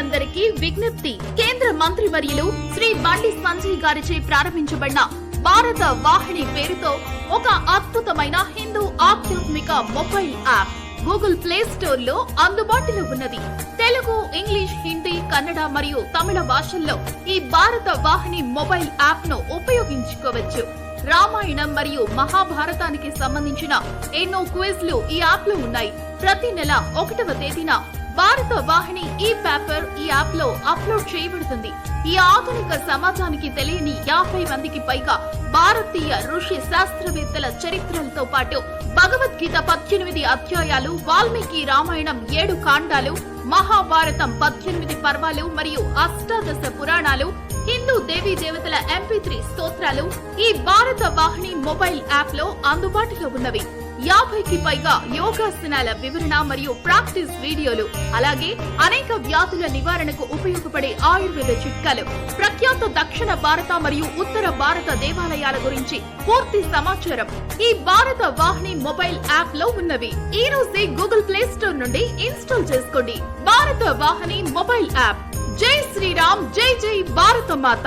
ప్రజలందరికీ విజ్ఞప్తి. కేంద్ర మంత్రివర్యులు శ్రీ బండి సంజయ్ గారిచే ప్రారంభించబడిన భారత వాహిని పేరుతో ఒక అద్భుతమైన హిందూ ఆధ్యాత్మిక mobile app Google play store లో అందుబాటులో ఉన్నది. తెలుగు, ఇంగ్లీష్, హిందీ, కన్నడ మరియు తమిళ భాషల్లో ఈ భారత వాహిని మొబైల్ యాప్ ను ఉపయోగించుకోవచ్చు. రామాయణం మరియు మహాభారతానికి సంబంధించిన ఎన్నో క్విజ్లు ఈ యాప్ లో ఉన్నాయి. ప్రతి నెల 1వ తేదీన భారత వాహిని ఈ పేపర్ ఈ యాప్ లో అప్లోడ్ చేయబడుతుంది. ఈ ఆధునిక సమాజానికి తెలియని 50 మందికి పైగా భారతీయ ఋషి శాస్త్రవేత్తల చరిత్రలతో పాటు భగవద్గీత 18 అధ్యాయాలు, వాల్మీకి రామాయణం 7 కాండాలు, మహాభారతం 18 పర్వాలు మరియు అష్టాదశ పురాణాలు, హిందూ దేవీ దేవతల MP3 స్తోత్రాలు ఈ భారత వాహిని మొబైల్ యాప్ లో అందుబాటులో ఉన్నవి. 50కి పైగా యోగాసనాల వివరణ మరియు ప్రాక్టీస్ వీడియోలు, అలాగే అనేక వ్యాధుల నివారణకు ఉపయోగపడే ఆయుర్వేద చిట్కాలు, ప్రఖ్యాత దక్షిణ భారత మరియు ఉత్తర భారత దేవాలయాల గురించి పూర్తి సమాచారం ఈ భారత వాహిని మొబైల్ యాప్ లో ఉన్నవి. ఈ రోజే గూగుల్ ప్లే స్టోర్ నుండి ఇన్స్టాల్ చేసుకోండి భారత వాహిని మొబైల్ యాప్. జై శ్రీరామ్, జై జై భారత మాత.